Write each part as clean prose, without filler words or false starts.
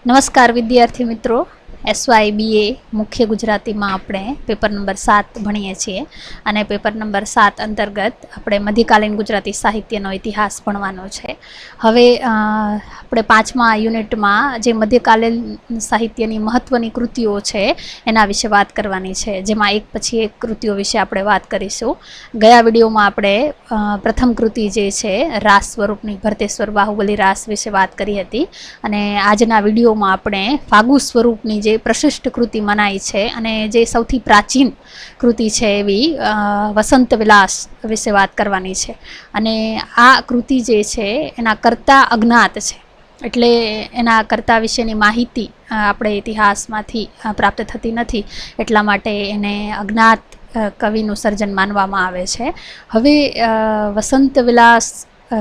નમસ્કાર વિદ્યાર્થી મિત્રો, એસવાય બીએ મુખ્ય ગુજરાતીમાં આપણે પેપર નંબર 7 ભણીએ છીએ અને પેપર નંબર 7 અંતર્ગત આપણે મધ્યકાલીન ગુજરાતી સાહિત્યનો ઇતિહાસ ભણવાનો છે. હવે આપણે 5મા યુનિટમાં જે મધ્યકાલીન સાહિત્યની મહત્ત્વની કૃતિઓ છે એના વિશે વાત કરવાની છે, જેમાં એક પછી એક કૃતિઓ વિશે આપણે વાત કરીશું. ગયા વિડીયોમાં આપણે પ્રથમ કૃતિ જે છે રાસ સ્વરૂપની ભરતેશ્વર બાહુબલી રાસ વિશે વાત કરી હતી અને આજના વિડીયોમાં આપણે ફાગુ સ્વરૂપની જે પ્રશિષ્ટ કૃતિ મનાય છે અને જે સૌથી પ્રાચીન કૃતિ છે એવી વસંત વિલાસ વિશે વાત કરવાની છે. અને આ કૃતિ જે છે એના કર્તા અજ્ઞાત છે, એટલે એના કર્તા વિશેની માહિતી આપણે ઇતિહાસમાંથી પ્રાપ્ત થતી નથી, એટલા માટે એને અજ્ઞાત કવિનું સર્જન માનવામાં આવે છે. હવે વસંત વિલાસ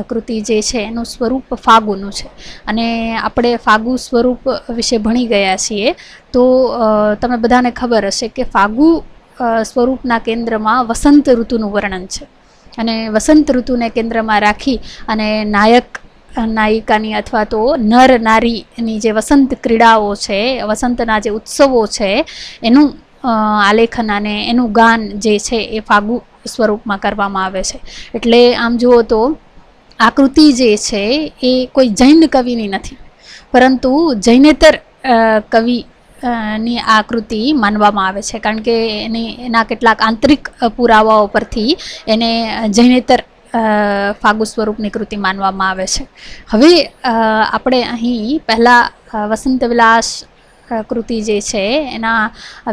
કૃતિ જે છે એનું સ્વરૂપ ફાગુનું છે અને આપણે ફાગુ સ્વરૂપ વિશે ભણી ગયા છીએ. તો તમને બધાને ખબર હશે કે ફાગુ સ્વરૂપના કેન્દ્રમાં વસંત ઋતુનું વર્ણન છે અને વસંત ઋતુને કેન્દ્રમાં રાખી અને નાયક નાયિકાની અથવા તો નર નારીની જે વસંત ક્રીડાઓ છે, વસંતના જે ઉત્સવો છે એનું આલેખન અને એનું ગાન જે છે એ ફાગુ સ્વરૂપમાં કરવામાં આવે છે. એટલે આમ જુઓ તો આ કૃતિ જે છે એ કોઈ જૈન કવિની નથી, પરંતુ જૈનેતર કવિ ની આ કૃતિ માનવામાં આવે છે, કારણ કે એના કેટલાક આંતરિક પુરાવાઓ પરથી એને જૈનેતર ફાગુ સ્વરૂપની કૃતિ માનવામાં આવે છે. હવે આપણે અહીં પહેલાં વસંત વિલાસ કૃતિ જે છે એના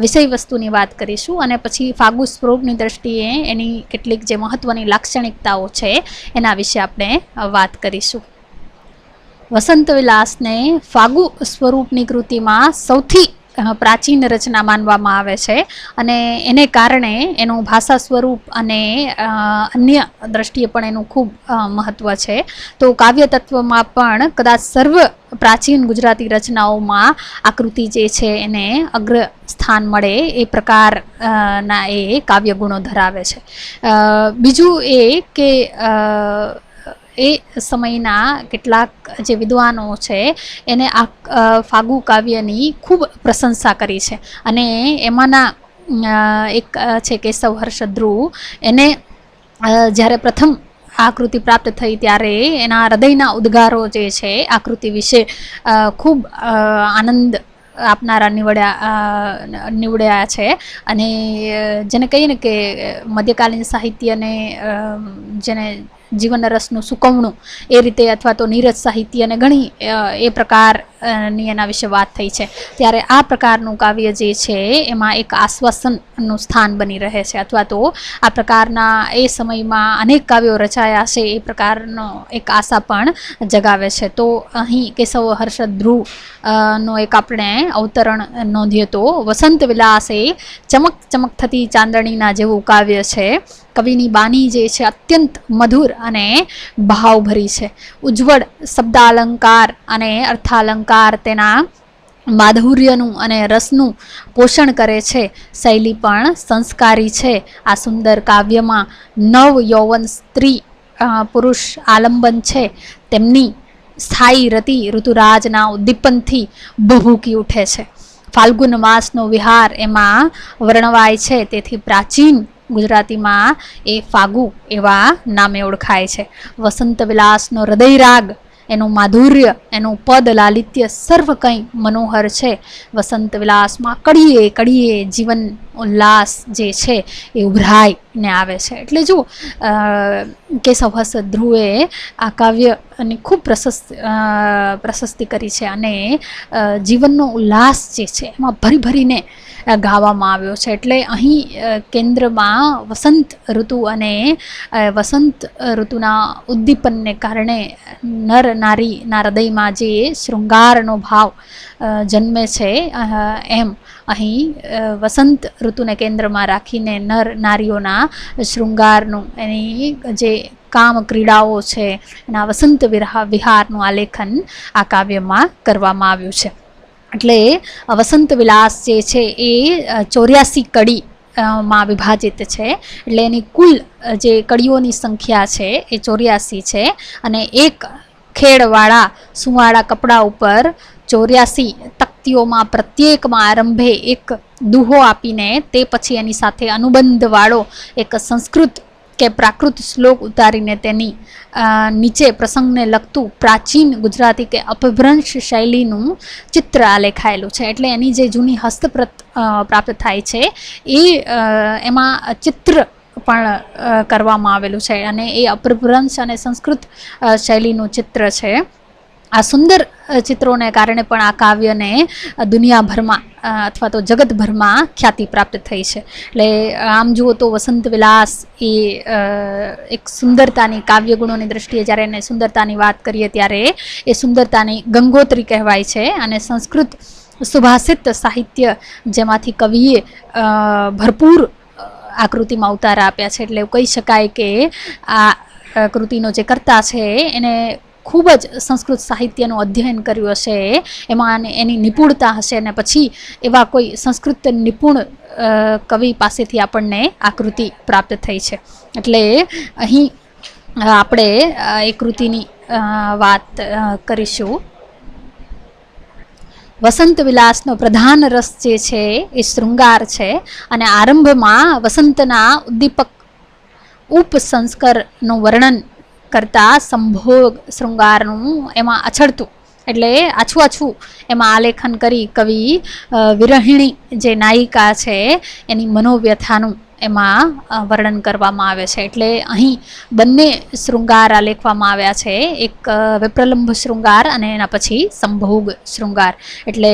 વિષય વસ્તુની વાત કરીશું અને પછી ફાગુ સ્વરૂપની દ્રષ્ટિએ એની કેટલીક જે મહત્ત્વની લાક્ષણિકતાઓ છે એના વિશે આપણે વાત કરીશું. વસંત વિલાસને ફાગુ સ્વરૂપની કૃતિમાં સૌથી પ્રાચીન રચના માનવામાં આવે છે અને એને કારણે એનું ભાષા સ્વરૂપ અને અન્ય દ્રષ્ટિએ પણ એનું ખૂબ મહત્ત્વ છે. તો કાવ્ય તત્વમાં પણ કદાચ સર્વ પ્રાચીન ગુજરાતી રચનાઓમાં આ કૃતિ જે છે એને અગ્ર સ્થાન મળે એ પ્રકારના એ કાવ્ય ગુણો ધરાવે છે. બીજું એ કે એ સમયના કેટલાક જે વિદ્વાનો છે એને આ ફાગુ કાવ્યની ખૂબ પ્રશંસા કરી છે અને એમાંના એક છે કેશવ હર્ષ ધ્રુવ. એને જ્યારે પ્રથમ આ કૃતિ પ્રાપ્ત થઈ ત્યારે એના હૃદયના ઉદ્ગારો જે છે આ કૃતિ વિશે ખૂબ આનંદ આપનારા નીવડ્યા છે અને જેને કહીએ ને કે મધ્યકાલીન સાહિત્યને જેને જીવન રસનું સુકવણું એ રીતે અથવા તો નીરજ સાહિત્યને ઘણી એ પ્રકારની એના વિશે વાત થઈ છે. ત્યારે આ પ્રકારનું કાવ્ય જે છે એમાં એક આશ્વાસનનું સ્થાન બની રહે છે, અથવા તો આ પ્રકારના એ સમયમાં અનેક કાવ્યો રચાયા છે એ પ્રકારનો એક આશા પણ જગાવે છે. તો અહીં કેશવ હર્ષ ધ્રુવ નો એક આપણે અવતરણ નોંધીએ તો વસંત વિલાસ એ ચમક ચમક થતી ચાંદણીના જેવું કાવ્ય છે. કવિની બાની જે છે અત્યંત મધુર અને ભાવભરી છે. ઉજ્જવળ શબ્દાલંકાર અને અર્થાલંકાર તેના માધુર્યનું અને રસનું પોષણ કરે છે. શૈલી પણ સંસ્કારી છે. આ સુંદર કાવ્યમાં નવ યૌવન સ્ત્રી પુરુષ આલંબન છે તેમની સ્થાયી રતિ ઋતુરાજના ઉદ્દીપનથી ભભૂકી ઉઠે છે. ફાલ્ગુન માસનો વિહાર એમાં વર્ણવાય છે, તેથી પ્રાચીન ગુજરાતીમાં એ ફાગુ એવા નામે ઓળખાય છે. વસંત વિલાસનો હૃદયરાગ, એનું માધુર્ય, એનું પદ લાલિત્ય સર્વ કંઈ મનોહર છે. વસંત વિલાસમાં કડીએ કડીએ જીવન ઉલ્લાસ જે છે એ ઉભરાઈને આવે છે. એટલે જો કેશવ હર્ષ ધ્રુવે આ કાવ્યની ખૂબ પ્રશસ્તિ કરી છે અને જીવનનો ઉલ્લાસ જે છે એમાં ભરી ભરીને ગાવામાં આવ્યો છે. એટલે અહીં કેન્દ્રમાં વસંત ઋતુ અને વસંત ઋતુના ઉદ્દીપનને કારણે નર નારીના હૃદયમાં જે શૃંગારનો ભાવ જન્મે છે, એમ અહીં વસંત ઋતુને કેન્દ્રમાં રાખીને નર નારીઓના શૃંગારનું, એની જે કામ ક્રીડાઓ છે એના વસંત વિહારનું આલેખન આ કાવ્યમાં કરવામાં આવ્યું છે. એટલે વસંત વિલાસ જે છે એ 84 કડી માં વિભાજિત છે. એટલે એની કુલ જે કડીઓની સંખ્યા છે એ 84 છે અને એક ખેડવાળા સુંવાળા કપડા ઉપર 84 તક્તિઓમાં પ્રત્યેકમાં આરંભે એક દુહો આપીને તે પછી એની સાથે અનુબંધવાળો એક સંસ્કૃત કે પ્રાકૃત શ્લોક ઉતારીને તેની નીચે પ્રસંગને લગતું પ્રાચીન ગુજરાતી કે અપભ્રંશ શૈલીનું ચિત્ર આલેખાયેલું છે. એટલે એની જે જૂની હસ્તપ્રત પ્રાપ્ત થાય છે એ એમાં ચિત્ર પણ કરવામાં આવેલું છે અને એ અપભ્રંશ અને સંસ્કૃત શૈલીનું ચિત્ર છે. આ સુંદર ચિત્રોને કારણે પણ આ કાવ્યને દુનિયાભરમાં અથવા તો જગતભરમાં ખ્યાતિ પ્રાપ્ત થઈ છે. એટલે આમ જુઓ તો વસંત વિલાસ એ એક સુંદરતાની કાવ્ય ગુણોની દ્રષ્ટિએ જ્યારે એને સુંદરતાની વાત કરીએ ત્યારે એ સુંદરતાની ગંગોત્રી કહેવાય છે. અને સંસ્કૃત સુભાષિત સાહિત્ય જેમાંથી કવિએ ભરપૂર આકૃતિમાં ઉતારા આપ્યા છે. એટલે કહી શકાય કે આ કૃતિનો જે કર્તા છે એને ખૂબ જ સંસ્કૃત સાહિત્યનું અધ્યયન કર્યું હશે, એમાં એની નિપુણતા હશે અને પછી એવા કોઈ સંસ્કૃત નિપુણ કવિ પાસેથી આપણને આકૃતિ પ્રાપ્ત થઈ છે. એટલે અહીં આપણે એ કૃતિની વાત કરીશું. વસંત વિલાસનો પ્રધાન રસ જે છે એ શૃંગાર છે અને આરંભમાં વસંતના ઉદ્દીપક ઉપસંસ્કરનું વર્ણન કરતા સંભોગ શૃંગારનું એમાં અછડતું એટલે આછું એમાં આલેખન કરી કવિ વિરહિણી જે નાયિકા છે એની મનોવ્યથાનું એમાં વર્ણન કરવામાં આવે છે. એટલે અહીં બંને શૃંગાર આલેખવામાં આવ્યા છે, એક વિપ્રલંભ શૃંગાર અને એના પછી સંભોગ શૃંગાર. એટલે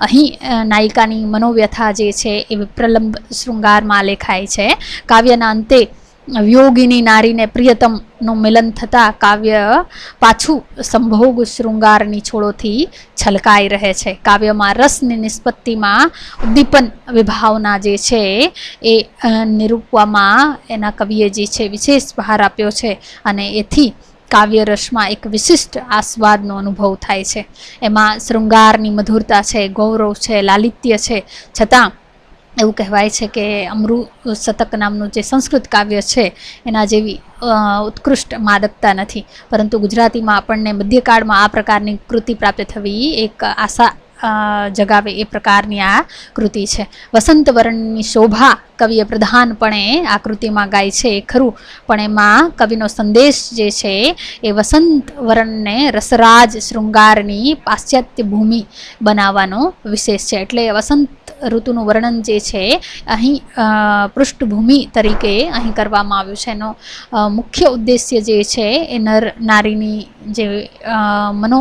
અહીં નાયિકાની મનોવ્યથા જે છે એ વિપ્રલંભ શૃંગારમાં આલેખાય છે. કાવ્યના અંતે વિયોગીની નારીને પ્રિયતમનું મિલન થતાં કાવ્ય પાછું સંભોગ શૃંગારની છોડોથી છલકાઈ રહે છે. કાવ્યમાં રસની નિષ્પત્તિમાં ઉદ્દીપન વિભાવના જે છે એ નિરૂપવામાં એના કવિએ જે છે વિશેષ ભાર આપ્યો છે અને એથી કાવ્ય રસમાં એક વિશિષ્ટ આસ્વાદનો અનુભવ થાય છે. એમાં શૃંગારની મધુરતા છે, ગૌરવ છે, લાલિત્ય છે, છતાં એવું કહેવાય છે કે અમૃ શતક નામનું જે સંસ્કૃત કાવ્ય છે એના જેવી ઉત્કૃષ્ટ માદકતા નથી. પરંતુ ગુજરાતીમાં આપણને મધ્યકાળમાં આ પ્રકારની કૃતિ પ્રાપ્ત થવી એક આશા જગાવે એ પ્રકારની આ કૃતિ છે. વસંત વર્ણની શોભા કવિએ પ્રધાનપણે આ કૃતિમાં ગાય છે એ ખરું, પણ એમાં કવિનો સંદેશ જે છે એ વસંત વર્ણને રસરાજ શૃંગારની પાશ્ચાત્ય ભૂમિ બનાવવાનો વિશેષ છે. એટલે વસંત ઋતુનું વર્ણન જે છે અહીં પૃષ્ઠભૂમિ તરીકે અહીં કરવામાં આવ્યું છે. એનો મુખ્ય ઉદ્દેશ્ય જે છે એ નર નારીની જે મનો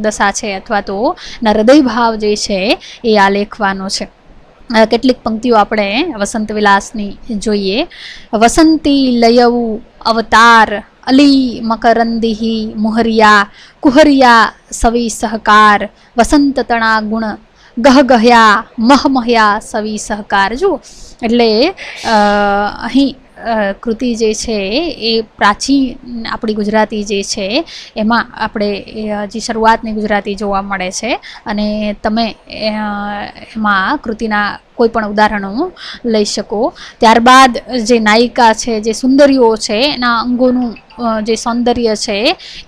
દશા છે અથવા તો હૃદય ભાવ જે છે એ આલેખવાનો છે. કેટલીક પંક્તિઓ આપણે વસંત વિલાસની જોઈએ. વસંતી લયવું અવતાર અલી મકરંદિહી મુહરિયા કુહરિયા સવી સહકાર વસંત તણા ગુણ ગહગહ્યા મહમહ્યા સવી સહકાર. જુઓ એટલે અહીં કૃતિ જે છે એ પ્રાચીન આપણી ગુજરાતી જે છે એમાં આપણે હજી શરૂઆતની ગુજરાતી જોવા મળે છે અને તમે એમાં કૃતિના કોઈ પણ ઉદાહરણો લઈ શકો. ત્યારબાદ જે નાયિકા છે, જે સુંદરીઓ છે, એના અંગોનું જે સૌંદર્ય છે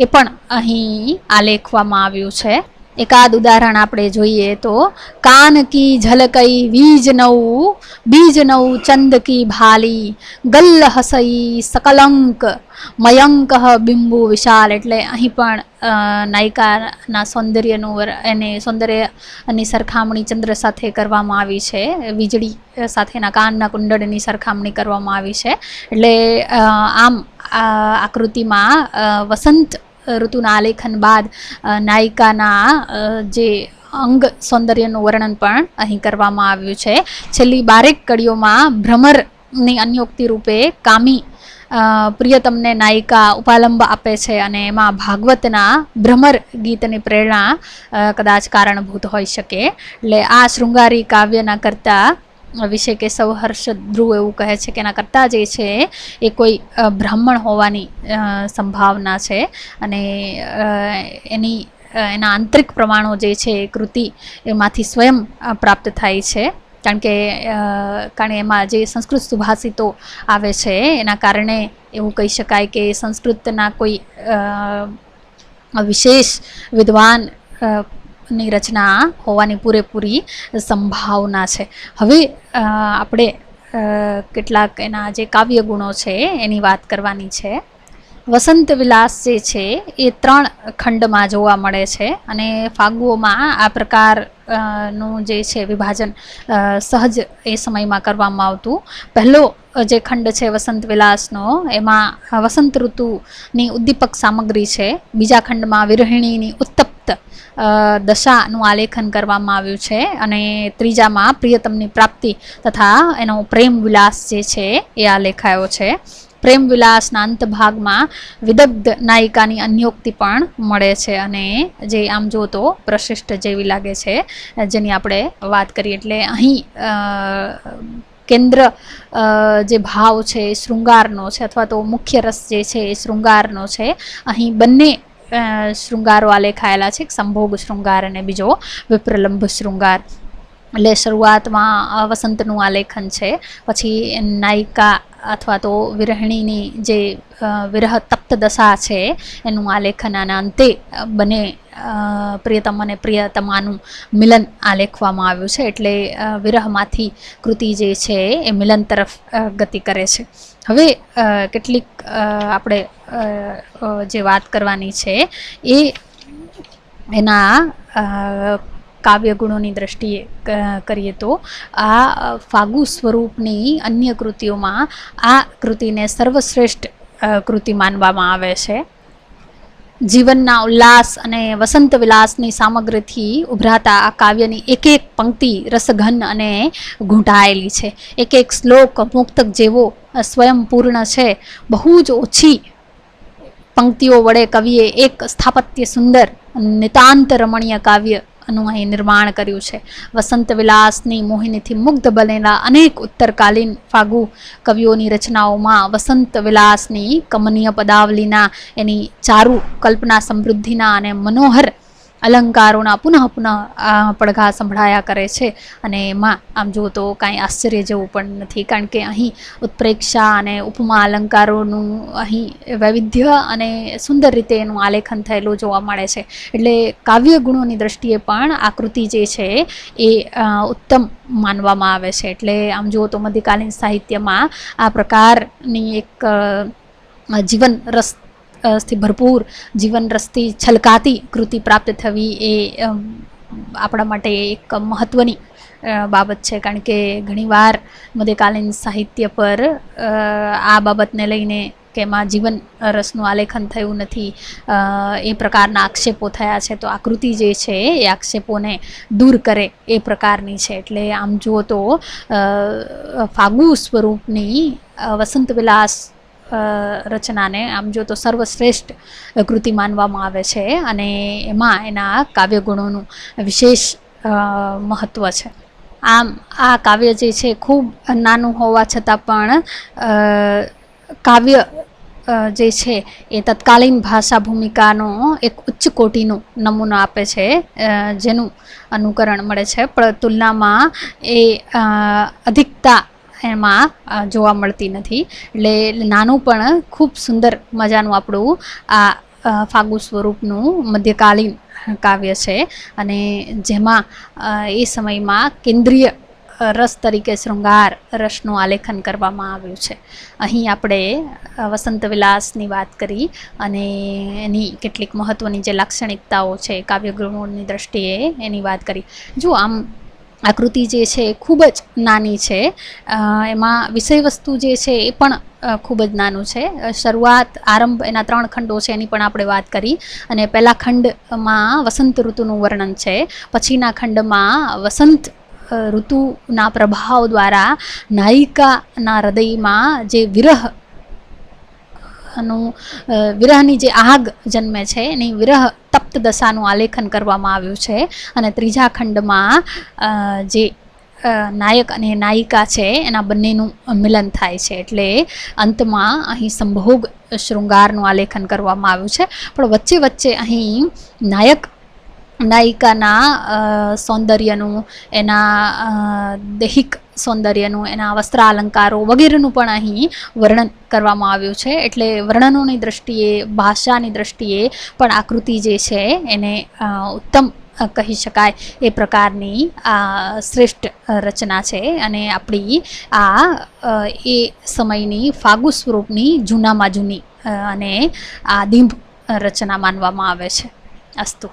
એ પણ અહીં આલેખવામાં આવ્યું છે. એકાદ ઉદાહરણ આપણે જોઈએ તો કાન કી ઝલકઈ વીજ નવું બીજ નવું ચંદ કી ભાલી ગલ્લ હસઈ સકલંક મયંક બિંબુ વિશાલ. એટલે અહીં પણ નાયિકાના સૌંદર્યનું એને સૌંદર્યની સરખામણી ચંદ્ર સાથે કરવામાં આવી છે, વીજળી સાથેના કાનના કુંડળની સરખામણી કરવામાં આવી છે. એટલે આમ આકૃતિમાં વસંત ઋતુના આલેખન બાદ નાયિકાના જે અંગ સૌંદર્યનું વર્ણન પણ અહીં કરવામાં આવ્યું છે. છેલ્લી 12 કડીઓમાં ભ્રમરની અન્યોક્તિ રૂપે કામી પ્રિયતમને નાયિકા ઉપાલંબ આપે છે અને એમાં ભાગવતના ભ્રમર ગીતની પ્રેરણા કદાચ કારણભૂત હોઈ શકે. એટલે આ શૃંગારી કાવ્યના કરતા વિશે કેશવ હર્ષ ધ્રુવ એવું કહે છે કે એના કરતાં જે છે એ કોઈ બ્રાહ્મણ હોવાની સંભાવના છે અને એના આંતરિક પ્રમાણો જે છે એ કૃતિ એમાંથી સ્વયં પ્રાપ્ત થાય છે. કારણ એમાં જે સંસ્કૃત સુભાષિતો આવે છે એના કારણે એવું કહી શકાય કે સંસ્કૃતના કોઈ વિશેષ વિદ્વાન ની રચના હોવાની પૂરેપૂરી સંભાવના છે. હવે આપણે કેટલાક એના જે કાવ્ય ગુણો છે એની વાત કરવાની છે. વસંત વિલાસ જે છે એ 3 ખંડમાં જોવા મળે છે અને ફાગુઓમાં આ પ્રકાર નું જે છે વિભાજન સહજ એ સમયમાં કરવામાં આવતું. પહેલો જે ખંડ છે વસંત વિલાસનો, એમાં વસંત ઋતુની ઉદ્દીપક સામગ્રી છે. બીજા ખંડમાં વિરહિણીની ઉત્તપ્ત દશાનું આલેખન કરવામાં આવ્યું છે અને ત્રીજામાં પ્રિયતમની પ્રાપ્તિ તથા એનો પ્રેમ વિલાસ જે છે એ આલેખાયો છે. પ્રેમ વિલાસના અંત ભાગમાં વિદગ્ધ નાયિકાની અન્યોક્તિ પણ મળે છે અને જે આમ જો તો પ્રશિષ્ટ જેવી લાગે છે, જેની આપણે વાત કરીએ. એટલે અહીં કેન્દ્ર જે ભાવ છે એ શૃંગારનો છે, અથવા તો મુખ્ય રસ જે છે એ શૃંગારનો છે. અહીં બંને શૃંગારો આલેખાયેલા છે, સંભોગ શૃંગાર અને બીજો વિપ્રલંભ શૃંગાર. એટલે શરૂઆતમાં વસંતનું આલેખન છે, પછી નાયિકા અથવા તો વિરહિણીની જે વિરહ તપ્ત દશા છે એનું આલેખન, અને અંતે બંને પ્રિયતમ અને પ્રિયતમાનું મિલન આલેખવામાં આવ્યું છે. એટલે વિરહમાંથી કૃતિ જે છે એ મિલન તરફ ગતિ કરે છે. હવે કેટલીક આપણે જે વાત કરવાની છે એ એના કાવ્ય ગુણોની દ્રષ્ટિએ કરીએ તો આ ફાગુ સ્વરૂપની અન્ય કૃતિઓમાં આ કૃતિને સર્વશ્રેષ્ઠ કૃતિ માનવામાં આવે છે. જીવનના ઉલ્લાસ અને વસંત વિલાસની સામગ્રીથી ઉભરાતા આ કાવ્યની એક એક પંક્તિ રસઘન અને ઘૂંટાયેલી છે. એક એક શ્લોક મુક્તક જેવો સ્વયંપૂર્ણ છે. બહુ જ ઓછી પંક્તિઓ વડે કવિએ એક સ્થાપત્ય સુંદર નિતાંત રમણીય કાવ્ય નું અહીં નિર્માણ કર્યું છે. વસંત વિલાસની મોહિનીથી મુગ્ધ બનેલા અનેક ઉત્તરકાલીન ફાગુ કવિઓની રચનાઓમાં વસંત વિલાસની કમનીય પદાવલીના, એની ચારુ કલ્પના સમૃદ્ધિના અને મનોહર અલંકારોના પુનઃ પડઘા સંભળાયા કરે છે. અને એમાં આમ જુઓ તો કાંઈ આશ્ચર્ય જેવું પણ નથી, કારણ કે અહીં ઉત્પ્રેક્ષા અને ઉપમા અલંકારોનું અહીં વૈવિધ્ય અને સુંદર રીતે એનું આલેખન થયેલું જોવા મળે છે. એટલે કાવ્ય ગુણોની દ્રષ્ટિએ પણ આ કૃતિ જે છે એ ઉત્તમ માનવામાં આવે છે. એટલે આમ જુઓ તો મધ્યકાલીન સાહિત્યમાં આ પ્રકારની એક જીવન રસ થી ભરપૂર, જીવન રસથી છલકાતી કૃતિ પ્રાપ્ત થવી એ આપણા માટે એક મહત્ત્વની બાબત છે. કારણ કે ઘણીવાર મધ્યકાલીન સાહિત્ય પર આ બાબતને લઈને કે એમાં જીવન રસનું આલેખન થયું નથી, એ પ્રકારના આક્ષેપો થયા છે. તો આ કૃતિ જે છે એ આક્ષેપોને દૂર કરે એ પ્રકારની છે. એટલે આમ જુઓ તો ફાગુ સ્વરૂપની વસંત વિલાસ રચનાને આમ જો તો સર્વશ્રેષ્ઠ કૃતિ માનવામાં આવે છે અને એમાં એના કાવ્ય ગુણોનું વિશેષ મહત્ત્વ છે. આમ આ કાવ્ય જે છે ખૂબ નાનું હોવા છતાં પણ કાવ્ય જે છે એ તત્કાલીન ભાષા ભૂમિકાનો એક ઉચ્ચ કોટીનો નમૂનો આપે છે, જેનું અનુકરણ મળે છે. પણ તુલનામાં એ અધિકતા એમાં જોવા મળતી નથી. એટલે નાનું પણ ખૂબ સુંદર મજાનું આપણું આ ફાગુ સ્વરૂપનું મધ્યકાલીન કાવ્ય છે અને જેમાં એ સમયમાં કેન્દ્રીય રસ તરીકે શૃંગાર રસનું આલેખન કરવામાં આવ્યું છે. અહીં આપણે વસંત વિલાસની વાત કરી અને એની કેટલીક મહત્ત્વની જે લાક્ષણિકતાઓ છે કાવ્ય ગુણોની દ્રષ્ટિએ એની વાત કરી. જો આમ આકૃતિ જે છે એ ખૂબ જ નાની છે, એમાં વિષય વસ્તુ જે છે એ પણ ખૂબ જ નાનું છે. શરૂઆત આરંભ એના 3 ખંડો છે એની પણ આપણે વાત કરી અને પહેલા ખંડમાં વસંત ઋતુનું વર્ણન છે, પછીના ખંડમાં વસંત ઋતુના પ્રભાવ દ્વારા નાયિકાના હૃદયમાં જે વિરહની જે આગ જન્મે છે એની વિરહ તપ્ત દશાનું આલેખન કરવામાં આવ્યું છે. અને ત્રીજા ખંડમાં જે નાયક અને નાયિકા છે એના બંનેનું મિલન થાય છે. એટલે અંતમાં અહીં સંભોગ શૃંગારનું આલેખન કરવામાં આવ્યું છે. પણ વચ્ચે વચ્ચે અહીં નાયક નાયિકાના સૌંદર્યનું, એના દૈહિક સૌંદર્યનું, એના વસ્ત્રાલંકારો વગેરેનું પણ અહીં વર્ણન કરવામાં આવ્યું છે. એટલે વર્ણનોની દ્રષ્ટિએ, ભાષાની દ્રષ્ટિએ પણ આકૃતિ જે છે એને ઉત્તમ કહી શકાય એ પ્રકારની આ શ્રેષ્ઠ રચના છે અને આપણી આ એ સમયની ફાગુ સ્વરૂપની જૂનામાં જૂની અને આ દીંભ રચના માનવામાં આવે છે. અસ્તુ.